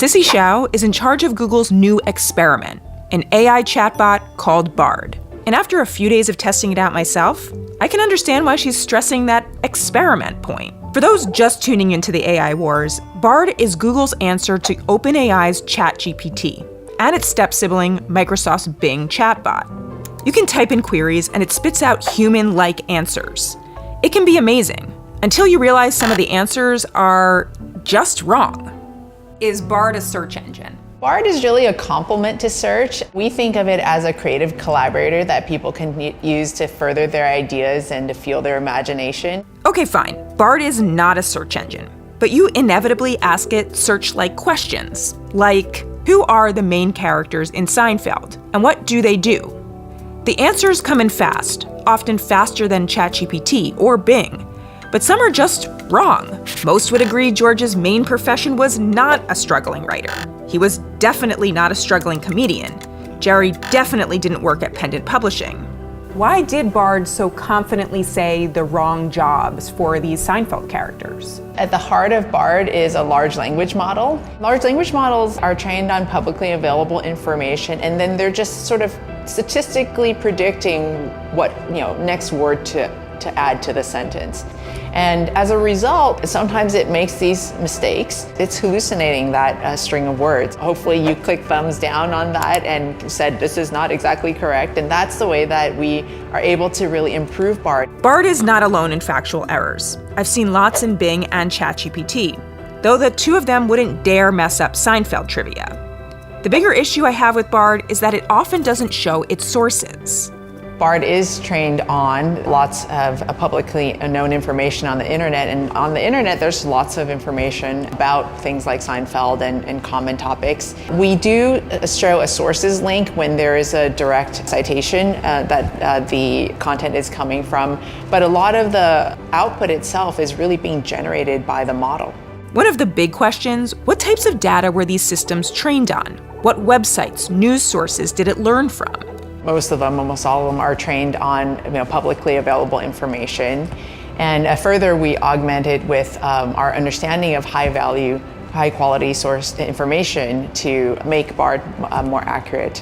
Sissy Xiao is in charge of Google's new experiment, an AI chatbot called BARD. And after a few days of testing it out myself, I can understand why she's stressing that experiment point. For those just tuning into the AI wars, BARD is Google's answer to OpenAI's ChatGPT and its step-sibling, Microsoft's Bing chatbot. You can type in queries and it spits out human-like answers. It can be amazing, until you realize some of the answers are just wrong. Is BARD a search engine? BARD is really a complement to search. We think of it as a creative collaborator that people can use to further their ideas and to fuel their imagination. Okay, fine. BARD is not a search engine, but you inevitably ask it search-like questions, like, who are the main characters in Seinfeld, and what do they do? The answers come in fast, often faster than ChatGPT or Bing, but some are just wrong. Most would agree George's main profession was not a struggling writer. He was definitely not a struggling comedian. Jerry definitely didn't work at Pendant Publishing. Why did BARD so confidently say the wrong jobs for these Seinfeld characters? At the heart of BARD is a large language model. Large language models are trained on publicly available information, and then they're just sort of statistically predicting what next word to add to the sentence. And as a result, sometimes it makes these mistakes. It's hallucinating that string of words. Hopefully you click thumbs down on that and said, this is not exactly correct. And that's the way that we are able to really improve BARD. BARD is not alone in factual errors. I've seen lots in Bing and ChatGPT, though the two of them wouldn't dare mess up Seinfeld trivia. The bigger issue I have with BARD is that it often doesn't show its sources. BARD is trained on lots of publicly known information on the internet, and on the internet there's lots of information about things like Seinfeld and common topics. We do show a sources link when there is a direct citation that the content is coming from, but a lot of the output itself is really being generated by the model. One of the big questions, what types of data were these systems trained on? What websites, news sources did it learn from? Most of them, almost all of them, are trained on publicly available information. And further, we augment it with our understanding of high-value, high-quality source information to make BARD more accurate.